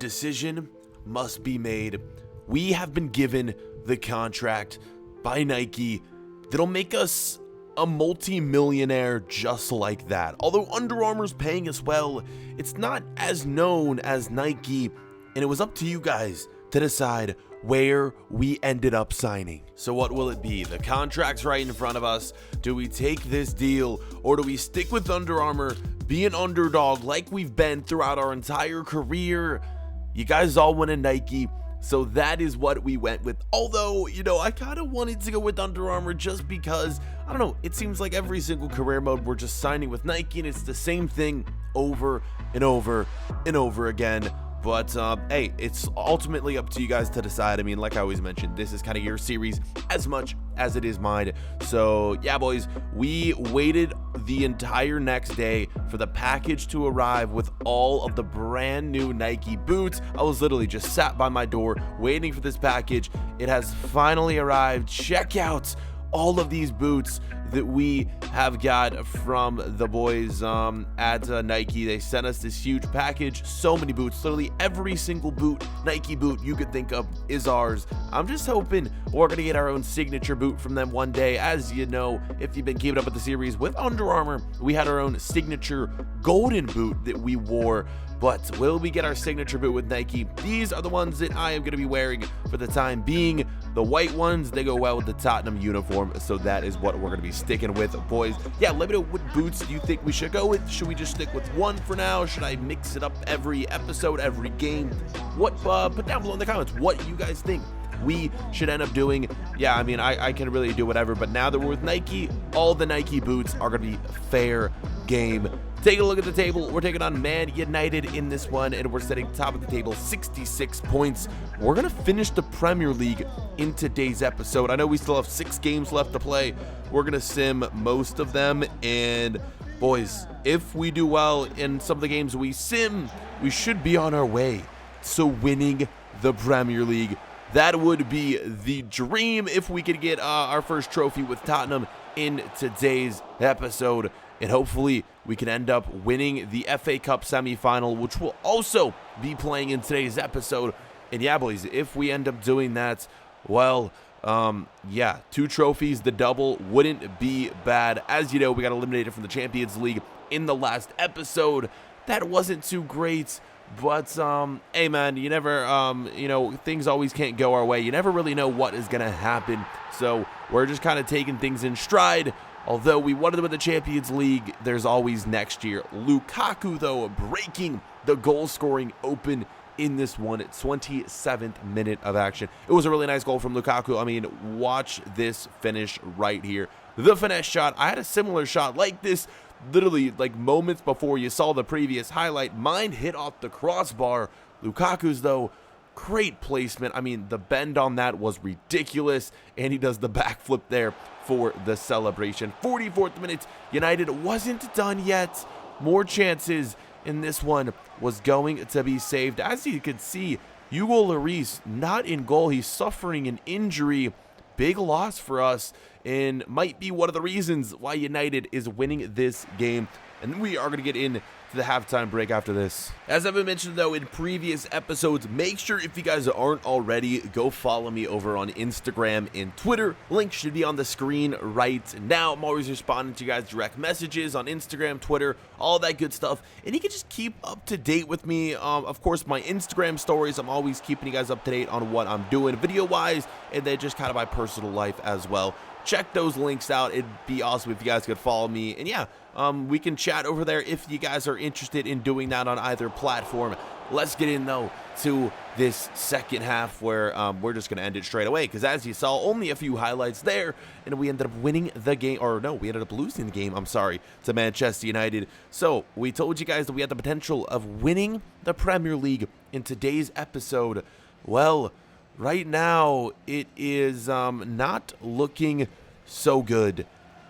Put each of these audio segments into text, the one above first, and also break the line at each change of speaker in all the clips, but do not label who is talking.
decision must be made. We have been given the contract by Nike that'll make us a multi-millionaire just like that. Although Under Armour's paying us well, it's not as known as Nike, and it was up to you guys to decide where we ended up signing. So what will it be? The contract's right in front of us. Do we take this deal, or do we stick with Under Armour, be an underdog like we've been throughout our entire career? You guys all went in Nike, so that is what we went with. Although, I kind of wanted to go with Under Armour just because, I don't know, it seems like every single career mode we're just signing with Nike, and it's the same thing over and over and over again. But, hey, it's ultimately up to you guys to decide. I mean, like I always mentioned, this is kind of your series as much as it is mine. So, yeah, boys, we waited the entire next day for the package to arrive with all of the brand new Nike boots. I was literally just sat by my door waiting for this package. It has finally arrived. Check out all of these boots that we have got from the boys at Nike. They sent us this huge package, so many boots, literally every single Nike boot you could think of is ours. I'm just hoping we're gonna get our own signature boot from them one day. As you know, if you've been keeping up with the series with Under Armour, we had our own signature golden boot that we wore. But will we get our signature boot with Nike? These are the ones that I am going to be wearing for the time being. The white ones, they go well with the Tottenham uniform, so that is what we're going to be sticking with, boys. Yeah, let me know what boots you think we should go with. Should we just stick with one for now? Should I mix it up every episode, every game? What? Put down below in the comments what you guys think we should end up doing. Yeah, I mean, I can really do whatever, but now that we're with Nike, all the Nike boots are going to be fair game. Take a look at the table. We're taking on Man United in this one, and we're sitting top of the table, 66 points. We're going to finish the Premier League in today's episode. I know we still have 6 games left to play. We're going to sim most of them, and boys, if we do well in some of the games we sim, we should be on our way to winning the Premier League. That would be the dream if we could get our first trophy with Tottenham in today's episode. And hopefully we can end up winning the FA Cup semifinal, which we'll also be playing in today's episode. And yeah, boys, if we end up doing that, well, yeah, 2 trophies, the double wouldn't be bad. As you know, we got eliminated from the Champions League in the last episode. That wasn't too great. But, hey, man, you never, things always can't go our way. You never really know what is going to happen. So we're just kind of taking things in stride. Although we wanted to win the Champions League, there's always next year. Lukaku, though, breaking the goal-scoring open in this one, 27th minute of action. It was a really nice goal from Lukaku. I mean, watch this finish right here. The finesse shot. I had a similar shot like this literally like moments before you saw the previous highlight. Mine hit off the crossbar. Lukaku's, though, great placement. I mean, the bend on that was ridiculous, and he does the backflip there for the celebration. 44th minute, United wasn't done yet. More chances in this one was going to be saved. As you can see, Hugo Lloris not in goal. He's suffering an injury. Big loss for us, and might be one of the reasons why United is winning this game. And we are going to get into the halftime break after this. As I've been mentioned, though, in previous episodes, make sure if you guys aren't already, go follow me over on Instagram and Twitter. Link should be on the screen right now. I'm always responding to you guys' direct messages on Instagram, Twitter, all that good stuff. And you can just keep up to date with me. Of course, my Instagram stories, I'm always keeping you guys up to date on what I'm doing video-wise, and then just kind of my personal life as well. Check those links out. It'd be awesome if you guys could follow me. And yeah, we can chat over there if you guys are interested in doing that on either platform. Let's get in, though, to this second half where we're just going to end it straight away. Because as you saw, only a few highlights there. And we ended up winning the game. Or no, we ended up losing the game, I'm sorry, to Manchester United. So we told you guys that we had the potential of winning the Premier League in today's episode. Well, right now, it is not looking so good,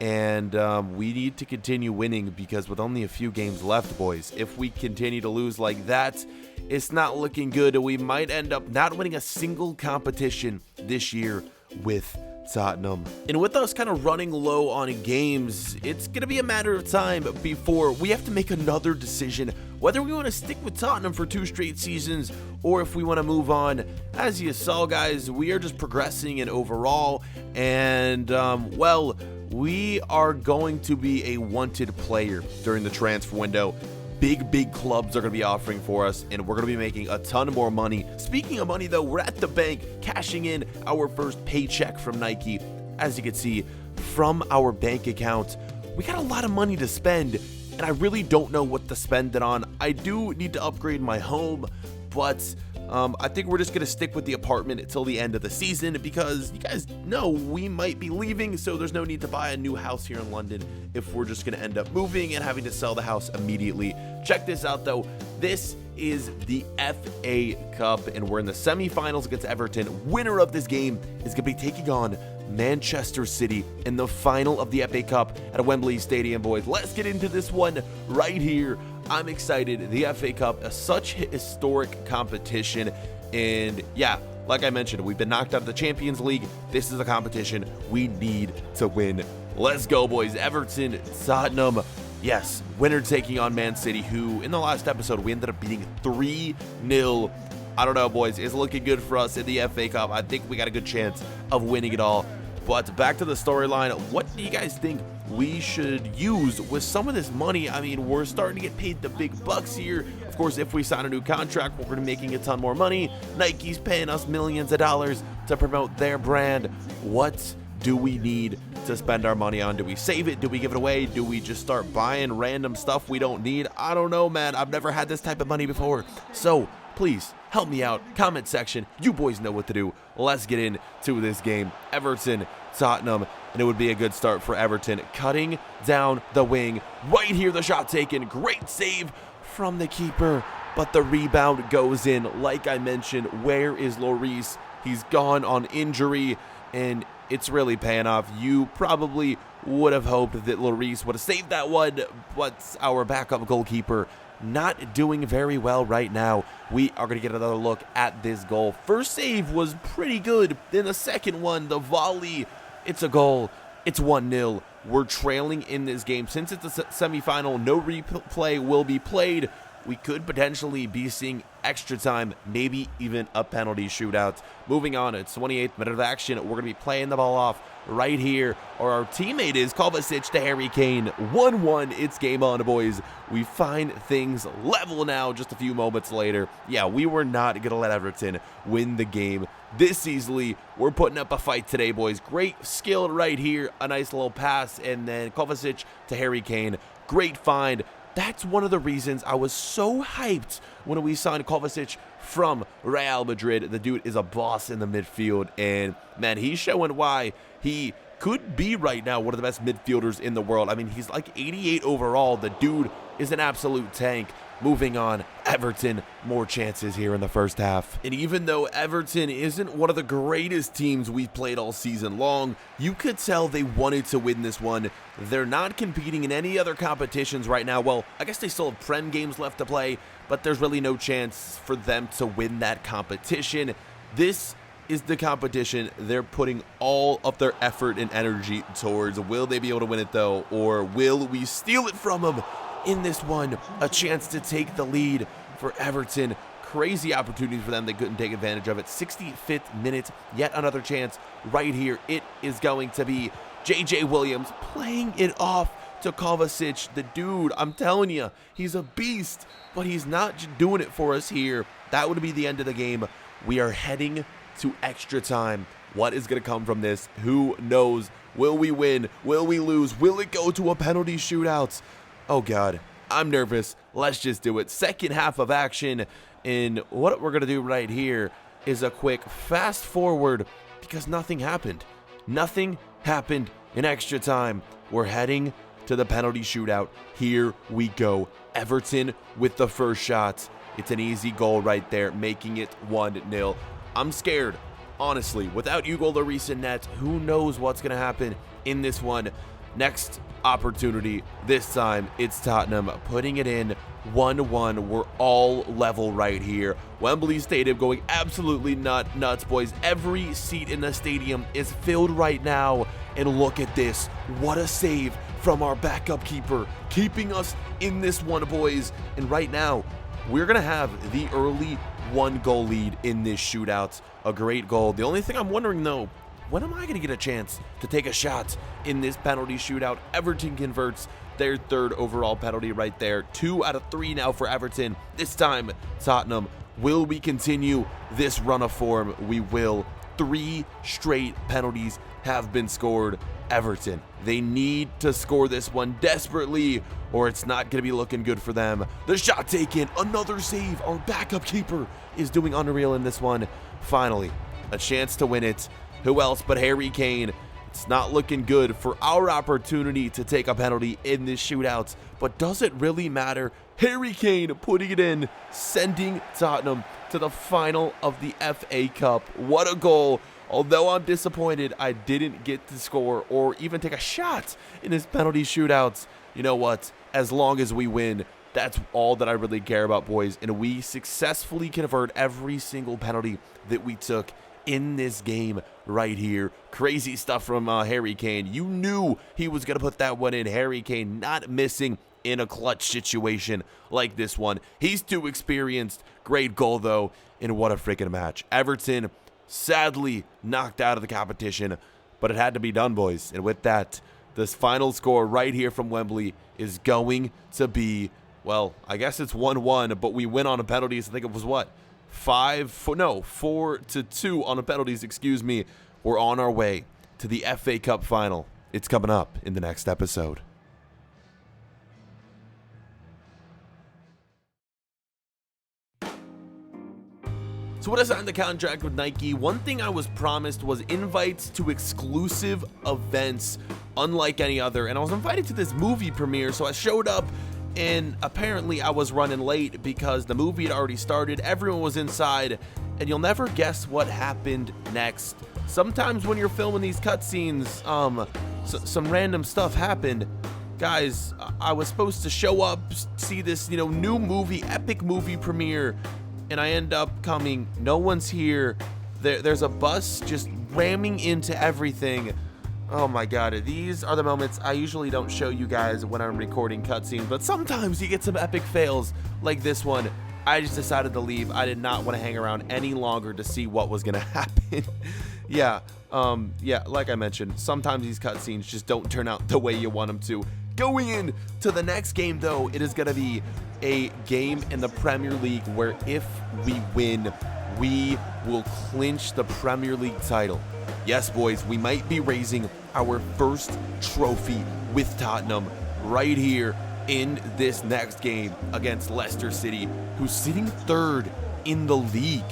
and we need to continue winning because with only a few games left, boys, if we continue to lose like that, it's not looking good. We might end up not winning a single competition this year with Tottenham. And with us kind of running low on games, it's going to be a matter of time before we have to make another decision whether we want to stick with Tottenham for 2 straight seasons or if we want to move on. As you saw, guys, we are just progressing in overall, and well, we are going to be a wanted player during the transfer window. Big clubs are going to be offering for us, and we're going to be making a ton more money. Speaking of money, though, we're at the bank cashing in our first paycheck from Nike. As you can see from our bank account, we got a lot of money to spend, and I really don't know what to spend it on. I do need to upgrade my home, but I think we're just going to stick with the apartment until the end of the season because you guys know we might be leaving, so there's no need to buy a new house here in London if we're just going to end up moving and having to sell the house immediately. Check this out, though. This is the FA Cup, and we're in the semifinals against Everton. Winner of this game is going to be taking on Manchester City in the final of the FA Cup at Wembley Stadium, boys. Let's get into this one right here. I'm excited. The FA Cup is such historic competition, and yeah, like I mentioned, we've been knocked out of the Champions League. This is a competition we need to win. Let's go, boys. Everton, Tottenham. Yes, winner taking on Man City, who in the last episode we ended up beating 3-0. I don't know, boys. It's looking good for us in the FA Cup. I think we got a good chance of winning it all. But back to the storyline, what do you guys think we should use with some of this money? I mean, we're starting to get paid the big bucks here. Of course, if we sign a new contract, we're going to be making a ton more money. Nike's paying us millions of dollars to promote their brand. What do we need to spend our money on? Do we save it? Do we give it away? Do we just start buying random stuff we don't need? I don't know, man. I've never had this type of money before. So please help me out. Comment section. You boys know what to do. Let's get into this game. Everton, Tottenham, and it would be a good start for Everton. Cutting down the wing. Right here, the shot taken. Great save from the keeper, but the rebound goes in. Like I mentioned, where is Lloris? He's gone on injury, and it's really paying off. You probably would have hoped that Lloris would have saved that one, but our backup goalkeeper not doing very well right now. We are going to get another look at this goal. First save was pretty good. Then the second one, the volley, it's a goal. It's 1-0. We're trailing in this game. Since it's a semifinal, no replay will be played. We could potentially be seeing extra time, maybe even a penalty shootout. Moving on, it's 28th minute of action. We're going to be playing the ball off right here, or our teammate is Kovacic to Harry Kane. 1-1, it's game on, boys. We find things level now just a few moments later. Yeah, we were not going to let Everton win the game this easily. We're putting up a fight today, boys. Great skill right here. A nice little pass, and then Kovacic to Harry Kane. Great find. That's one of the reasons I was so hyped when we signed Kovacic from Real Madrid. The dude is a boss in the midfield, and man, he's showing why he could be right now one of the best midfielders in the world. I mean, he's like 88 overall. The dude is an absolute tank. Moving on, Everton, more chances here in the first half. And even though Everton isn't one of the greatest teams we've played all season long, you could tell they wanted to win this one. They're not competing in any other competitions right now. Well, I guess they still have Prem games left to play, but there's really no chance for them to win that competition. This is the competition they're putting all of their effort and energy towards. Will they be able to win it, though, or will we steal it from them? In this one, a chance to take the lead for Everton. Crazy opportunity for them. They couldn't take advantage of it. 65th minute, yet another chance right here. It is going to be J.J. Williams playing it off to Kovacic. The dude, I'm telling you, he's a beast, but he's not doing it for us here. That would be the end of the game. We are heading to extra time. What is going to come from this? Who knows? Will we win? Will we lose? Will it go to a penalty shootout? Oh, God, I'm nervous. Let's just do it. Second half of action. And what we're going to do right here is a quick fast forward because nothing happened. Nothing happened in extra time. We're heading to the penalty shootout. Here we go. Everton with the first shot. It's an easy goal right there, making it 1-0. I'm scared, honestly. Without Hugo Lloris in net, who knows what's going to happen in this one. Next opportunity, this time it's Tottenham putting it in 1-1. We're all level right here. Wembley Stadium going absolutely nuts, boys. Every seat in the stadium is filled right now. And look at this. What a save from our backup keeper, keeping us in this one, boys. And right now, we're going to have the early 1-goal lead in this shootout. A great goal. The only thing I'm wondering, though, when am I going to get a chance to take a shot in this penalty shootout? Everton converts their 3rd overall penalty right there. 2 out of 3 now for Everton. This time, Tottenham, will we continue this run of form? We will. 3 straight penalties have been scored. Everton, they need to score this one desperately, or it's not going to be looking good for them. The shot taken, another save. Our backup keeper is doing unreal in this one. Finally, a chance to win it. Who else but Harry Kane? It's not looking good for our opportunity to take a penalty in this shootout, but does it really matter? Harry Kane putting it in, sending Tottenham to the final of the FA Cup. What a goal. Although I'm disappointed I didn't get to score or even take a shot in his penalty shootouts, you know what? As long as we win, that's all that I really care about, boys. And we successfully convert every single penalty that we took in this game right here. Crazy stuff from Harry Kane. You knew he was going to put that one in. Harry Kane not missing in a clutch situation like this one. He's too experienced. Great goal, though. And what a freaking match. Everton sadly knocked out of the competition, but it had to be done, boys. And with that, this final score right here from Wembley is going to be, well, I guess it's 1-1, but we win on the penalties. I think it was what? 4-2 on the penalties, excuse me. We're on our way to the FA Cup final. It's coming up in the next episode. So when I signed the contract with Nike, one thing I was promised was invites to exclusive events unlike any other. And I was invited to this movie premiere, so I showed up, and apparently I was running late because the movie had already started. Everyone was inside, and you'll never guess what happened next. Sometimes when you're filming these cutscenes, some random stuff happened. Guys, I was supposed to show up, see this, new movie, epic movie premiere, and I end up coming. No one's here. There's a bus just ramming into everything. Oh my god, these are the moments I usually don't show you guys when I'm recording cutscenes, but sometimes you get some epic fails like this one. I just decided to leave. I did not want to hang around any longer to see what was gonna happen. Yeah, like I mentioned, sometimes these cutscenes just don't turn out the way you want them to. Going in to the next game, though, it is gonna be a game in the Premier League where if we win, we will clinch the Premier League title. Yes, boys, we might be raising our first trophy with Tottenham right here in this next game against Leicester City, who's sitting 3rd in the league.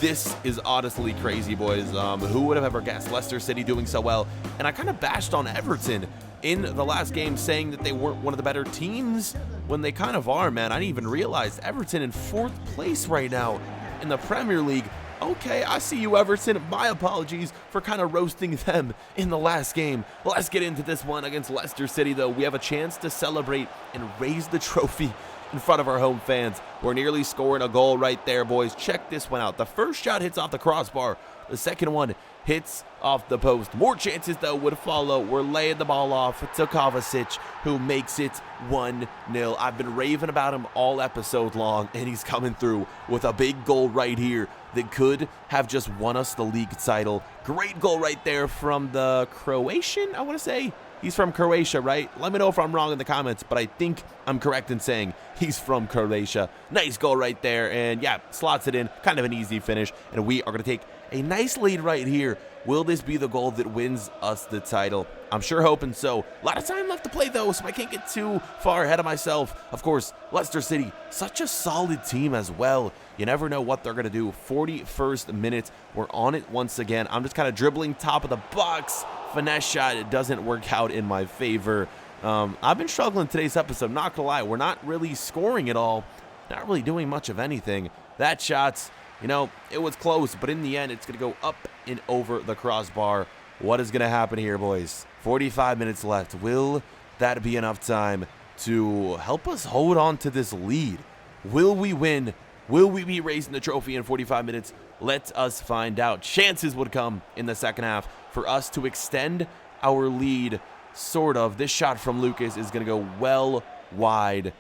This is honestly crazy, boys. Who would have ever guessed Leicester City doing so well? And I kind of bashed on Everton in the last game, saying that they weren't one of the better teams when they kind of are, man. I didn't even realize Everton in 4th place right now in the Premier League. Okay, I see you, Everton. My apologies for kind of roasting them in the last game. Let's get into this one against Leicester City, though. We have a chance to celebrate and raise the trophy in front of our home fans. We're nearly scoring a goal right there, boys. Check this one out. The first shot hits off the crossbar. The second one hits off the post. More chances, though, would follow. We're laying the ball off to Kovacic, who makes it 1-0. I've been raving about him all episode long, and he's coming through with a big goal right here that could have just won us the league title. Great goal right there from the Croatian, I want to say. He's from Croatia, right? Let me know if I'm wrong in the comments, but I think I'm correct in saying he's from Croatia. Nice goal right there, and yeah, slots it in. Kind of an easy finish, and we are going to take a nice lead right here. Will this be the goal that wins us the title? I'm sure hoping so. A lot of time left to play, though, so I can't get too far ahead of myself. Of course, Leicester City, such a solid team as well. You never know what they're going to do. 41st minute, we're on it once again. I'm just kind of dribbling top of the box. Finesse shot, it doesn't work out in my favor. I've been struggling today's episode, not gonna lie. We're not really scoring at all. Not really doing much of anything. That shot's, it was close, but in the end, it's going to go up and over the crossbar. What is going to happen here, boys? 45 minutes left. Will that be enough time to help us hold on to this lead? Will we win? Will we be raising the trophy in 45 minutes? Let us find out. Chances would come in the second half for us to extend our lead, sort of. This shot from Lucas is going to go well wide,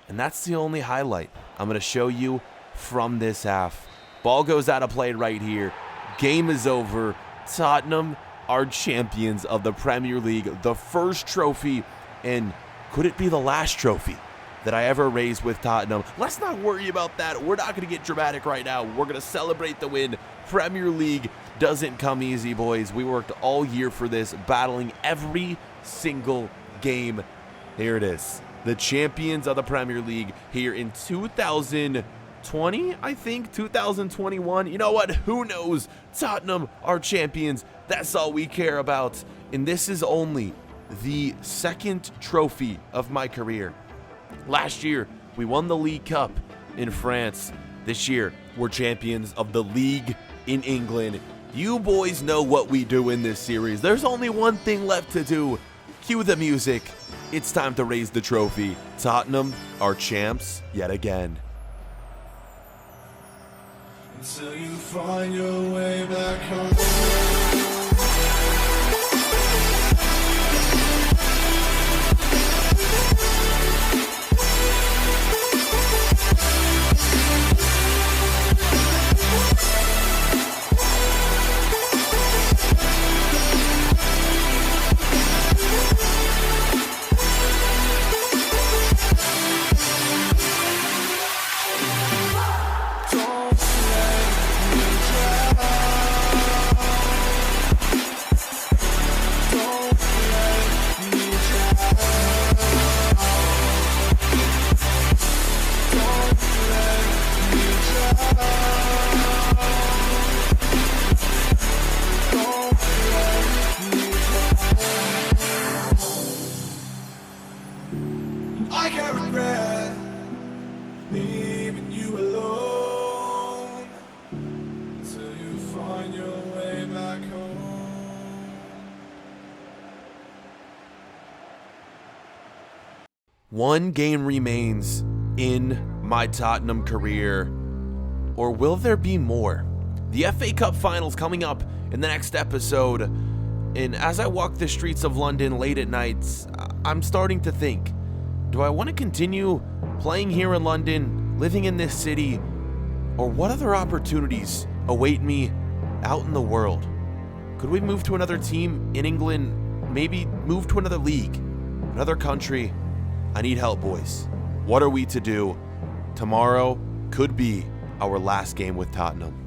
and that's the only highlight I'm going to show you from this half. Ball goes out of play right here. Game is over. Tottenham are champions of the Premier League, the first trophy, and could it be the last trophy that I ever raised with Tottenham? Let's not worry about that. We're not going to get dramatic right now. We're going to celebrate the win. Premier League doesn't come easy, boys. We worked all year for this, battling every single game. Here it is. The champions of the Premier League here in 2020, I think, 2021. You know what? Who knows? Tottenham are champions. That's all we care about. And this is only the second trophy of my career. Last year, we won the League Cup in France. This year, we're champions of the league in England. You boys know what we do in this series. There's only one thing left to do. Cue the music. It's time to raise the trophy. Tottenham are champs yet again. Until you find your way back home. I can't regret leaving you alone until you find your way back home. One game remains in my Tottenham career, or will there be more? The FA Cup finals coming up in the next episode, and as I walk the streets of London late at nights, I'm starting to think, do I want to continue playing here in London, living in this city, or what other opportunities await me out in the world? Could we move to another team in England, maybe move to another league, another country? I need help, boys. What are we to do? Tomorrow could be our last game with Tottenham.